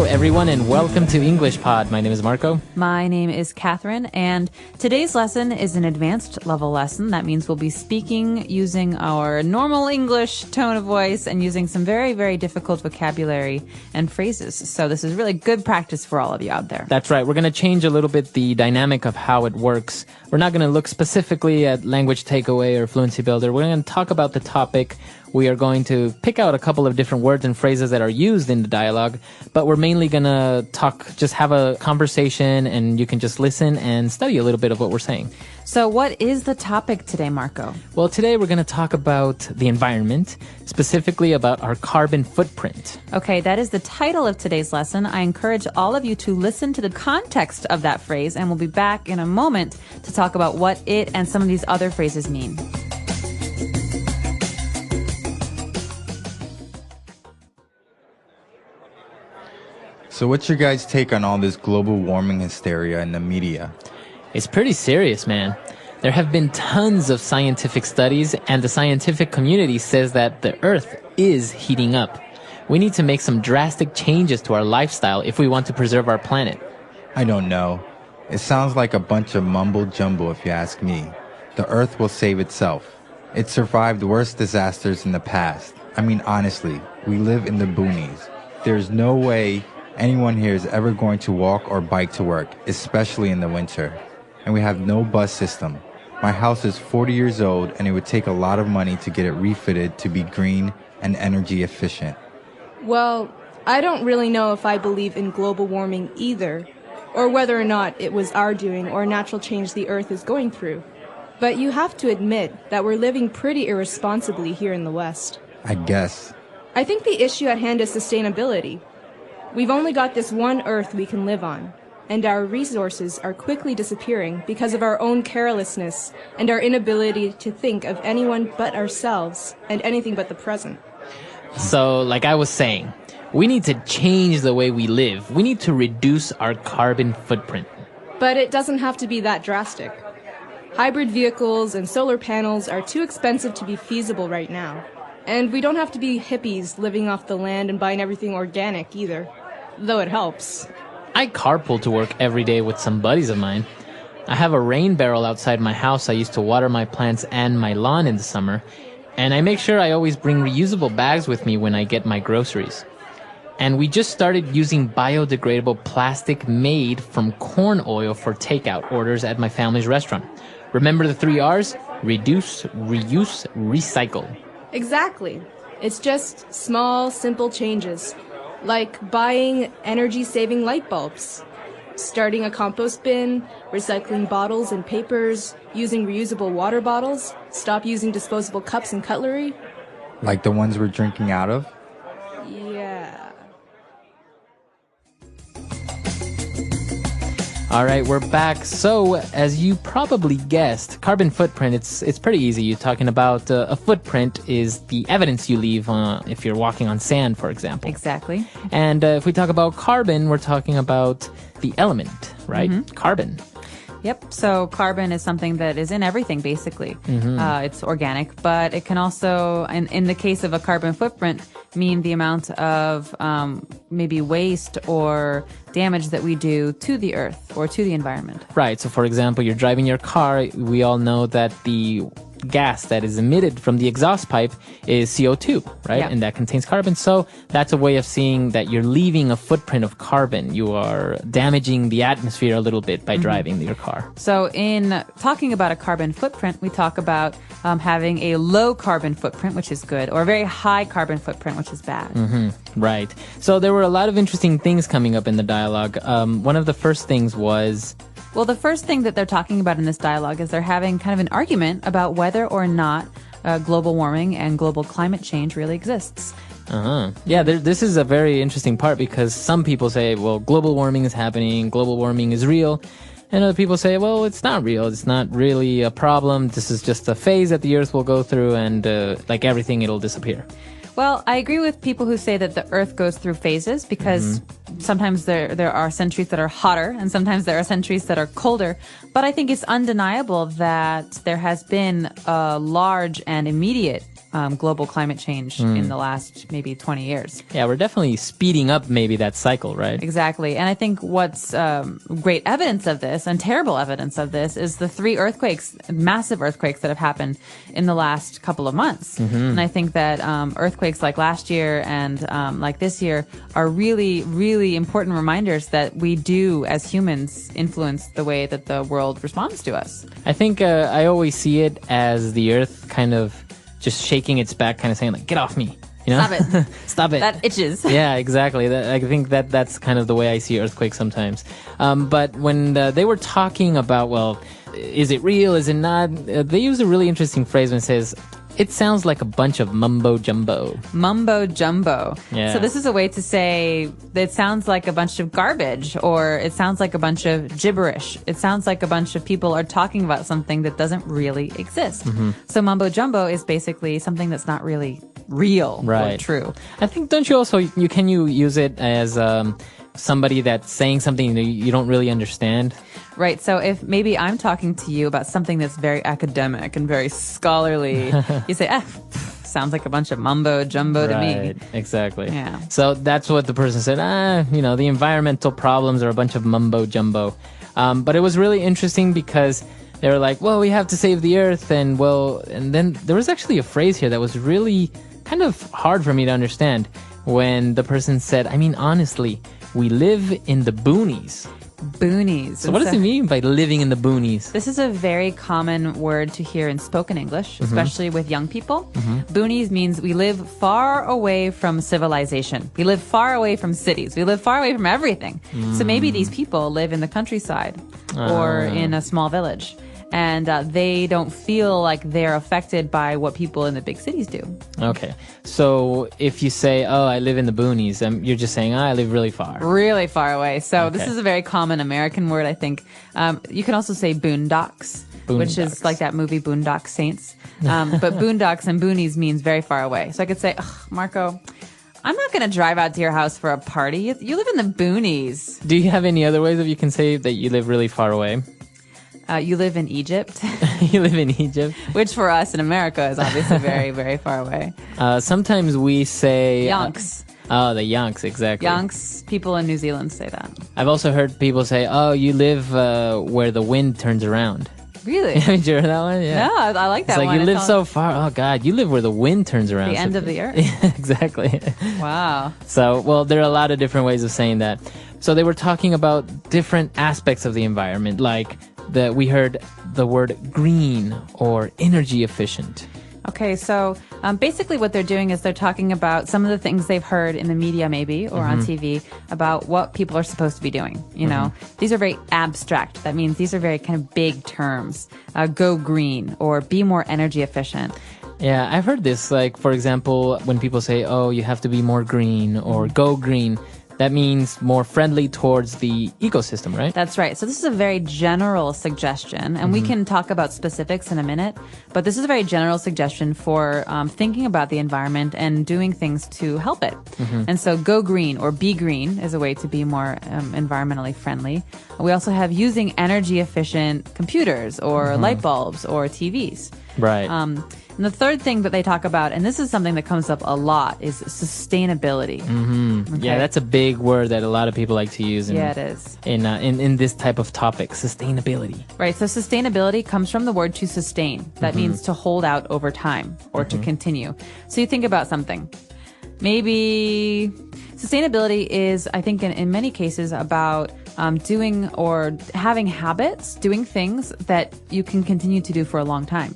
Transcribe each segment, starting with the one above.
everyone, and welcome to English Pod. My name is Marco. My name is Catherine, and today's lesson is an advanced level lesson. That means we'll be speaking using our normal English tone of voice and using some very, very difficult vocabulary and phrases. So this is really good practice for all of you out there. That's right. We're going to change a little bit the dynamic of how it works. We're not going to look specifically at language takeaway or fluency builder. We're going to talk about the topic. We are going to pick out a couple of different words and phrases that are used in the dialogue, but we're mainly going to just have a conversation, and you can just listen and study a little bit of what we're saying. So what is the topic today, Marco? Well, today we're going to talk about the environment, specifically about our carbon footprint. Okay, that is the title of today's lesson. I encourage all of you to listen to the context of that phrase, and we'll be back in a moment to talk about what it and some of these other phrases mean. So what's your guys' take on all this global warming hysteria in the media? It's pretty serious, man. There have been tons of scientific studies, and the scientific community says that the Earth is heating up. We need to make some drastic changes to our lifestyle if we want to preserve our planet. I don't know. It sounds like a bunch of mumbo-jumbo if you ask me. The Earth will save itself. It survived worse disasters in the past. I mean, honestly, we live in the boonies. There's no way anyone here is ever going to walk or bike to work, especially in the winter. And we have no bus system. My house is 40 years old, and it would take a lot of money to get it refitted to be green and energy efficient. Well, I don't really know if I believe in global warming either, or whether or not it was our doing or a natural change the Earth is going through. But you have to admit that we're living pretty irresponsibly here in the West. I guess. I think the issue at hand is sustainability. We've only got this one Earth we can live on, and our resources are quickly disappearing because of our own carelessness and our inability to think of anyone but ourselves and anything but the present. So, like I was saying, we need to change the way we live. We need to reduce our carbon footprint. But it doesn't have to be that drastic. Hybrid vehicles and solar panels are too expensive to be feasible right now. And we don't have to be hippies living off the land and buying everything organic either, though it helps. I carpool to work every day with some buddies of mine. I have a rain barrel outside my house I use to water my plants and my lawn in the summer, and I make sure I always bring reusable bags with me when I get my groceries. And we just started using biodegradable plastic made from corn oil for takeout orders at my family's restaurant. Remember the 3 R's? Reduce, reuse, recycle. Exactly. It's just small, simple changes, like buying energy-saving light bulbs, starting a compost bin, recycling bottles and papers, using reusable water bottles, stop using disposable cups and cutlery. Like the ones we're drinking out of? Yeah. All right, we're back. So, as you probably guessed, carbon footprint, it's pretty easy. You're talking about a footprint is the evidence you leave if you're walking on sand, for example. Exactly. And if we talk about carbon, we're talking about the element, right? Mm-hmm. Carbon. Yep. So carbon is something that is in everything, basically. It's organic, but it can also, in the case of a carbon footprint, mean the amount of maybe waste or damage that we do to the earth or to the environment. Right. So, for example, you're driving your car. We all know that the gas that is emitted from the exhaust pipe is CO2, right? Yeah. And that contains carbon. So that's a way of seeing that you're leaving a footprint of carbon. You are damaging the atmosphere a little bit by driving your car. So in talking about a carbon footprint, we talk about having a low carbon footprint, which is good, or a very high carbon footprint, which is bad. Right. So there were a lot of interesting things coming up in the dialogue. One of the first things was... Well, the first thing that they're talking about in this dialogue is they're having kind of an argument about whether or not global warming and global climate change really exists. Yeah, this is a very interesting part because some people say, well, global warming is happening, global warming is real. And other people say, well, it's not real. It's not really a problem. This is just a phase that the Earth will go through and like everything, it'll disappear. Well, I agree with people who say that the Earth goes through phases because sometimes there are centuries that are hotter and sometimes there are centuries that are colder. But I think it's undeniable that there has been a large and immediate global climate change in the last maybe 20 years. Yeah, we're definitely speeding up maybe that cycle, right? Exactly. And I think what's great evidence of this and terrible evidence of this is the 3 earthquakes, massive earthquakes that have happened in the last couple of months. And I think that earthquakes like last year and like this year are really, really important reminders that we do, as humans, influence the way that the world responds to us. I think I always see it as the earth kind of just shaking its back, kind of saying like, get off me. You know? Stop it. Stop it. That itches. Yeah, exactly. I think that's kind of the way I see earthquakes sometimes. But when they were talking about, well, is it real? Is it not? They use a really interesting phrase when it says, it sounds like a bunch of mumbo jumbo. Mumbo jumbo. Yeah. So this is a way to say that it sounds like a bunch of garbage, or it sounds like a bunch of gibberish. It sounds like a bunch of people are talking about something that doesn't really exist. So mumbo jumbo is basically something that's not really real or true. I think, don't you also, can you use it as somebody that's saying something that you don't really understand? Right. So if maybe I'm talking to you about something that's very academic and very scholarly, you say, sounds like a bunch of mumbo jumbo to me. Exactly. Yeah. So that's what the person said. The environmental problems are a bunch of mumbo jumbo. But it was really interesting because they were like, well, we have to save the earth. And then there was actually a phrase here that was really kind of hard for me to understand when the person said, I mean, honestly, we live in the boonies. Boonies. So what does it mean by living in the boonies? This is a very common word to hear in spoken English, especially with young people. Boonies means we live far away from civilization. We live far away from cities. We live far away from everything. So maybe these people live in the countryside or in a small village. And they don't feel like they're affected by what people in the big cities do. Okay. So if you say, oh, I live in the boonies, you're just saying, I live really far. Really far away. So this is a very common American word, I think. You can also say boondocks, which is like that movie Boondock Saints. But boondocks and boonies means very far away. So I could say, Marco, I'm not going to drive out to your house for a party. You live in the boonies. Do you have any other ways that you can say that you live really far away? You live in Egypt. You live in Egypt. Which for us in America is obviously very, very far away. Sometimes we say... Yonks. The Yonks, exactly. Yonks, people in New Zealand say that. I've also heard people say, oh, you live where the wind turns around. Really? Haven't you heard that one? Yeah. No, I like that one. It's like, you live so far. Oh, God, you live where the wind turns around. The end of the earth. Exactly. Wow. So, well, there are a lot of different ways of saying that. So they were talking about different aspects of the environment, like we heard the word green or energy efficient. Okay, so basically what they're doing is they're talking about some of the things they've heard in the media maybe or on TV about what people are supposed to be doing. You know, these are very abstract. That means these are very kind of big terms. Go green or be more energy efficient. Yeah, I've heard this. Like, for example, when people say, oh, you have to be more green or go green, that means more friendly towards the ecosystem, right? That's right. So this is a very general suggestion, and we can talk about specifics in a minute, but this is a very general suggestion for thinking about the environment and doing things to help it. And so go green or be green is a way to be more environmentally friendly. We also have using energy efficient computers or light bulbs or TVs. Right. And the third thing that they talk about, and this is something that comes up a lot, is sustainability. Okay? Yeah, that's a big word that a lot of people like to use. Yeah, it is. In this type of topic, sustainability. Right. So sustainability comes from the word to sustain. That means to hold out over time or to continue. So you think about something. Maybe sustainability is, I think, in many cases about doing or having habits, doing things that you can continue to do for a long time.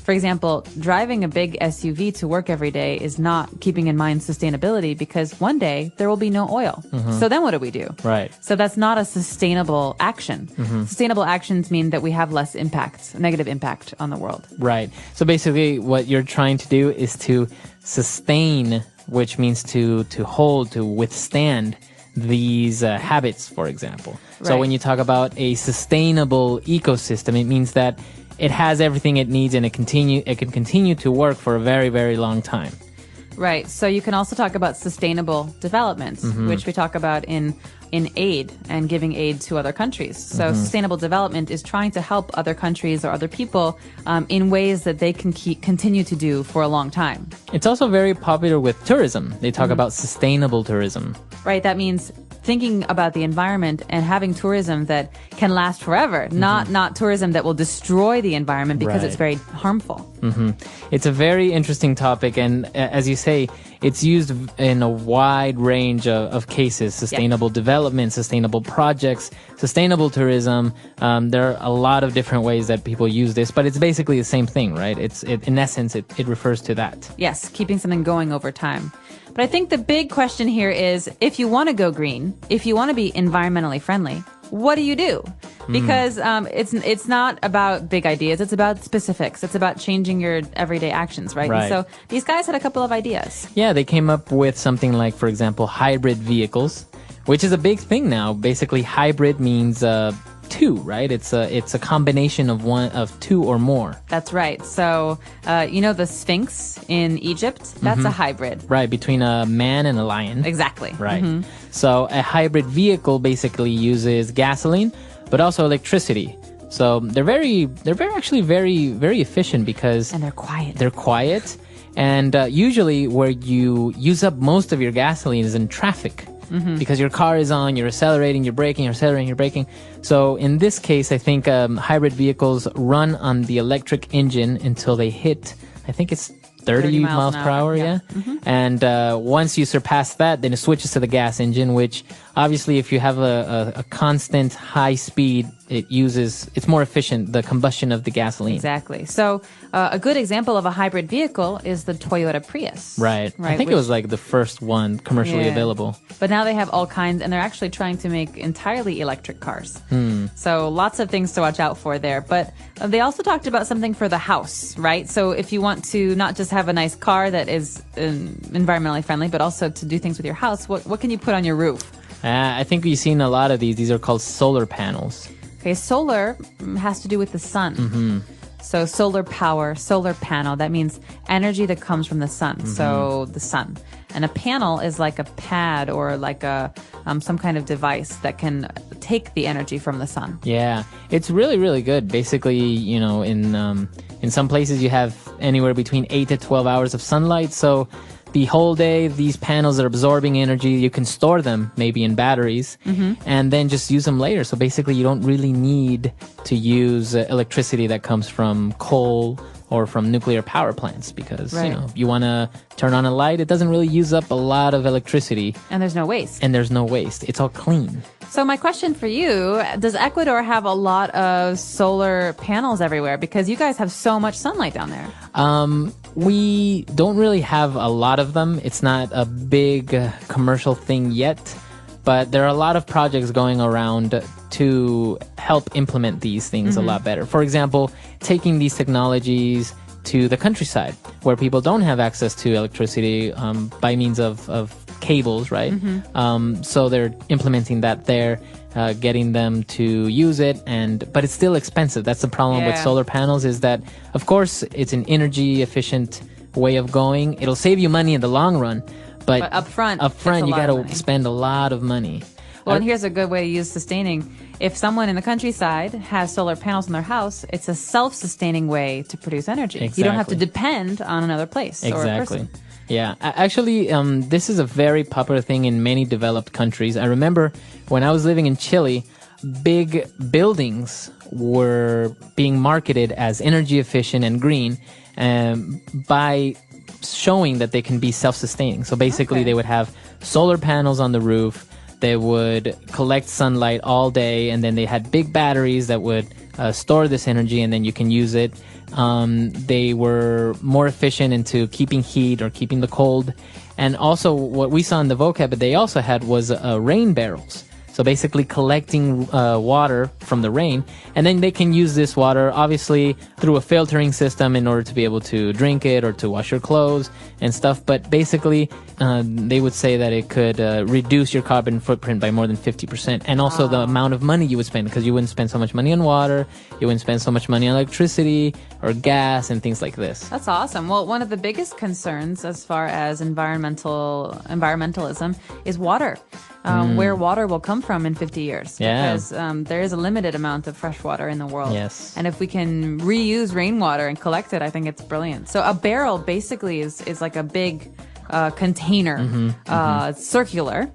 For example, driving a big SUV to work every day is not keeping in mind sustainability because one day there will be no oil. So then what do we do? Right. So that's not a sustainable action. Sustainable actions mean that we have less impact, negative impact on the world. Right. So basically what you're trying to do is to sustain, which means to hold, to withstand these habits, for example. So when you talk about a sustainable ecosystem, it means that it has everything it needs and it can continue to work for a very, very long time. Right. So you can also talk about sustainable development, which we talk about in aid and giving aid to other countries. So sustainable development is trying to help other countries or other people in ways that they can continue to do for a long time. It's also very popular with tourism. They talk about sustainable tourism. Right. That means thinking about the environment and having tourism that can last forever, not tourism that will destroy the environment because it's very harmful. It's a very interesting topic, and as you say, it's used in a wide range of cases: sustainable development, sustainable projects, sustainable tourism. There are a lot of different ways that people use this, but it's basically the same thing, right? In essence, it refers to that. Yes, keeping something going over time. But I think the big question here is, if you want to go green, if you want to be environmentally friendly, what do you do? Because it's not about big ideas. It's about specifics. It's about changing your everyday actions, right? And so these guys had a couple of ideas. Yeah, they came up with something like, for example, hybrid vehicles, which is a big thing now. Basically, hybrid means two, right? It's a combination of two or more. That's right. So, the Sphinx in Egypt, that's a hybrid. Right, between a man and a lion. Exactly. Right. So a hybrid vehicle basically uses gasoline, but also electricity. So they're actually very efficient because... And they're quiet. They're quiet. And usually where you use up most of your gasoline is in traffic. Because your car is on, you're accelerating, you're braking, you're accelerating, you're braking. So in this case, I think hybrid vehicles run on the electric engine until they hit, I think it's 30 miles per hour, yeah. And once you surpass that, then it switches to the gas engine, which obviously if you have a constant high speed, it's more efficient, the combustion of the gasoline. Exactly. So a good example of a hybrid vehicle is the Toyota Prius. Right. I think it was like the first one commercially available. But now they have all kinds, and they're actually trying to make entirely electric cars. So lots of things to watch out for there. But they also talked about something for the house, right? So if you want to not just have a nice car that is environmentally friendly, but also to do things with your house, what can you put on your roof? I think we've seen a lot of these. These are called solar panels. Okay, solar has to do with the sun. So solar power, solar panel, that means energy that comes from the sun. So the sun. And a panel is like a pad or like a some kind of device that can take the energy from the sun. Yeah, it's really, really good. Basically, in some places you have anywhere between 8 to 12 hours of sunlight. So the whole day, these panels are absorbing energy. You can store them maybe in batteries and then just use them later. So basically, you don't really need to use electricity that comes from coal or from nuclear power plants because, you want to turn on a light. It doesn't really use up a lot of electricity. And there's no waste. It's all clean. So my question for you, does Ecuador have a lot of solar panels everywhere? Because you guys have so much sunlight down there. We don't really have a lot of them. It's not a big commercial thing yet, but there are a lot of projects going around to help implement these things a lot better. For example, taking these technologies to the countryside where people don't have access to electricity by means of cables, right? So they're implementing that there, getting them to use it, but it's still expensive. That's the problem with solar panels is that, of course, it's an energy efficient way of going. It'll save you money in the long run, but upfront you got to spend a lot of money. Well, and here's a good way to use sustaining. If someone in the countryside has solar panels in their house, it's a self-sustaining way to produce energy. Exactly. You don't have to depend on another place or a person. Yeah, actually, this is a very popular thing in many developed countries. I remember when I was living in Chile, big buildings were being marketed as energy efficient and green by showing that they can be self-sustaining. So basically, they would have solar panels on the roof. They would collect sunlight all day, and then they had big batteries that would store this energy, and then you can use it. They were more efficient into keeping heat or keeping the cold. And also what we saw in the vocab that they also had was rain barrels. So basically collecting water from the rain, and then they can use this water obviously through a filtering system in order to be able to drink it or to wash your clothes and stuff. But basically they would say that it could reduce your carbon footprint by more than 50%, and also the amount of money you would spend, because you wouldn't spend so much money on water, you wouldn't spend so much money on electricity or gas and things like this. That's awesome. Well, one of the biggest concerns as far as environmentalism is water. Where water will come from in 50 years. Yeah. Because there is a limited amount of fresh water in the world. Yes. And if we can reuse rainwater and collect it, I think it's brilliant. So a barrel basically is like a big container. It's circular.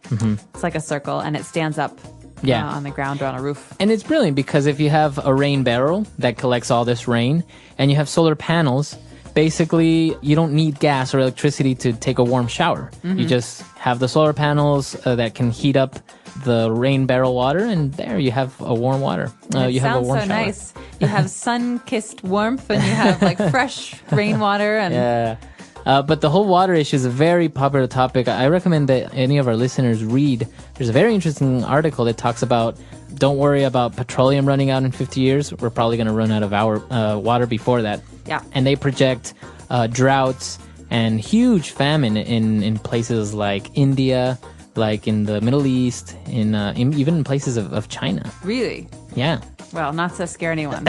It's like a circle, and it stands up on the ground or on a roof. And it's brilliant because if you have a rain barrel that collects all this rain and you have solar panels, basically you don't need gas or electricity to take a warm shower. You just have the solar panels that can heat up the rain barrel water, and there you have a warm water. You have a warm so shower. Nice. You have sun-kissed warmth, and you have like fresh rainwater. And Yeah. But the whole water issue is a very popular topic. I recommend that any of our listeners read. There's a very interesting article that talks about, don't worry about petroleum running out in 50 years. We're probably going to run out of our water before that. Yeah. And they project droughts and huge famine in places like India, like in the Middle East, even in places of China. Really? Yeah. Well, not to scare anyone,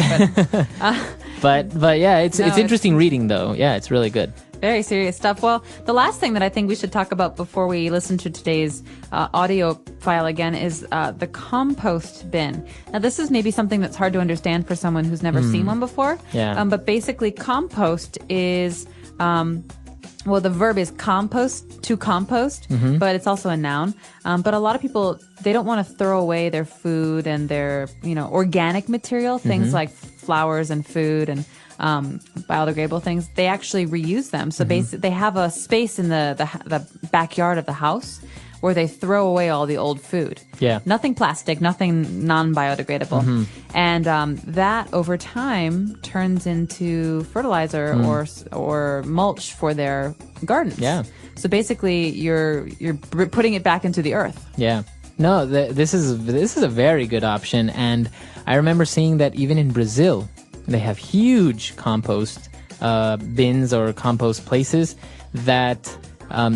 but But yeah, it's interesting reading though. Yeah, it's really good. very serious stuff. Well, the last thing that I think we should talk about before we listen to today's audio file again is the compost bin. Now, this is maybe something that's hard to understand for someone who's never seen one before. Yeah. But basically, compost is... well, the verb is to compost, but it's also a noun. But a lot of people, they don't want to throw away their food and their, organic material, things like flowers and food and biodegradable things. They actually reuse them. So basically, they have a space in the backyard of the house where they throw away all the old food. Yeah. Nothing plastic, nothing non-biodegradable. And that over time turns into fertilizer or mulch for their gardens. Yeah. So basically you're putting it back into the earth. Yeah. No, this is a very good option, and I remember seeing that even in Brazil, they have huge compost bins or compost places that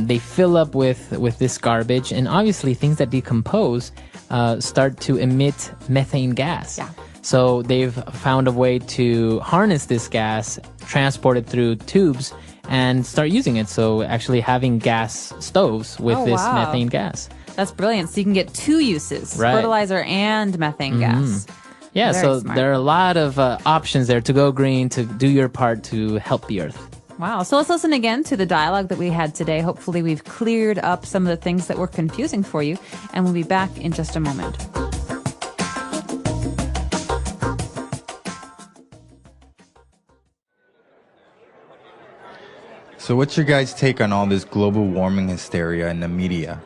they fill up with this garbage, and obviously things that decompose start to emit methane gas. Yeah. So they've found a way to harness this gas, transport it through tubes, and start using it. So actually having gas stoves with this methane gas. That's brilliant. So you can get two uses, Right. fertilizer and methane gas. Yeah, Very so smart. there are a lot of options there to go green, to do your part to help the earth. Wow. So let's listen again to the dialogue that we had today. Hopefully we've cleared up some of the things that were confusing for you, and we'll be back in just a moment. So what's your guys' take on all this global warming hysteria in the media?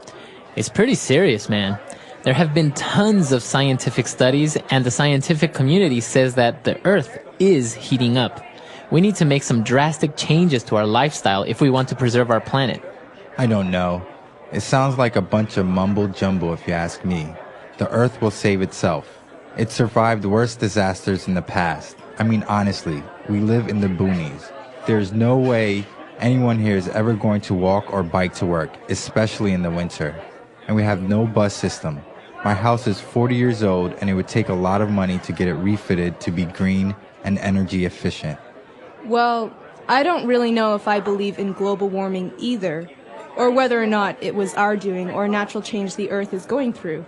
It's pretty serious, man. There have been tons of scientific studies, and the scientific community says that the Earth is heating up. We need to make some drastic changes to our lifestyle if we want to preserve our planet. I don't know. It sounds like a bunch of mumble jumble if you ask me. The Earth will save itself. It survived worse disasters in the past. I mean, honestly, we live in the boonies. There's no way anyone here is ever going to walk or bike to work, especially in the winter. And we have no bus system. My house is 40 years old, and it would take a lot of money to get it refitted to be green and energy efficient. Well, I don't really know if I believe in global warming either, or whether or not it was our doing or a natural change the Earth is going through.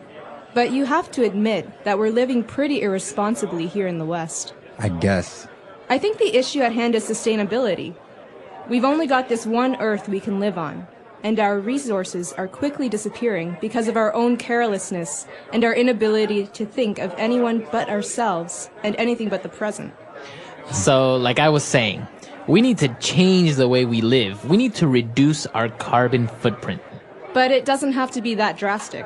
But you have to admit that we're living pretty irresponsibly here in the West. I guess. I think the issue at hand is sustainability. We've only got this one Earth we can live on, and our resources are quickly disappearing because of our own carelessness and our inability to think of anyone but ourselves and anything but the present. So, like I was saying, we need to change the way we live. We need to reduce our carbon footprint. But it doesn't have to be that drastic.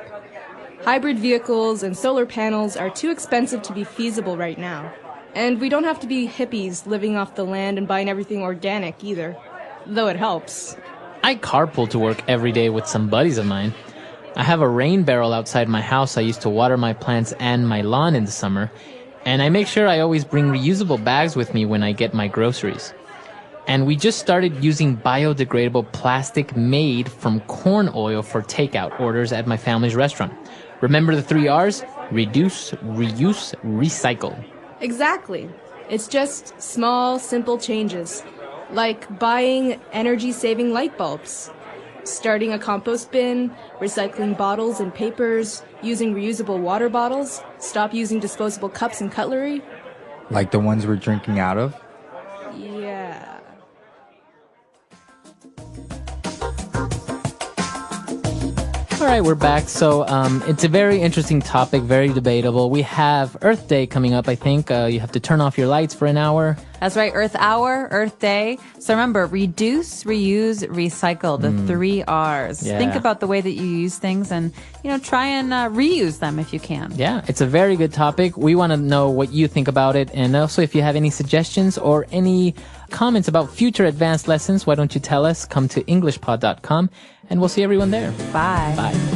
Hybrid vehicles and solar panels are too expensive to be feasible right now. And we don't have to be hippies living off the land and buying everything organic either, though it helps. I carpool to work every day with some buddies of mine. I have a rain barrel outside my house. I used to water my plants and my lawn in the summer. And I make sure I always bring reusable bags with me when I get my groceries. And we just started using biodegradable plastic made from corn oil for takeout orders at my family's restaurant. Remember the 3 R's? Reduce, reuse, recycle. Exactly. It's just small, simple changes, like buying energy-saving light bulbs, starting a compost bin, recycling bottles and papers, using reusable water bottles, stop using disposable cups and cutlery. Like the ones we're drinking out of? Yeah. All right, we're back. So it's a very interesting topic, very debatable. We have Earth Day coming up, I think. You have to turn off your lights for an hour. That's right. Earth Hour, Earth Day. So remember, reduce, reuse, recycle, the 3 R's. Yeah. Think about the way that you use things and, try and reuse them if you can. Yeah, it's a very good topic. We want to know what you think about it. And also, if you have any suggestions or any comments about future advanced lessons, why don't you tell us? Come to EnglishPod365.com and we'll see everyone there. Bye. Bye.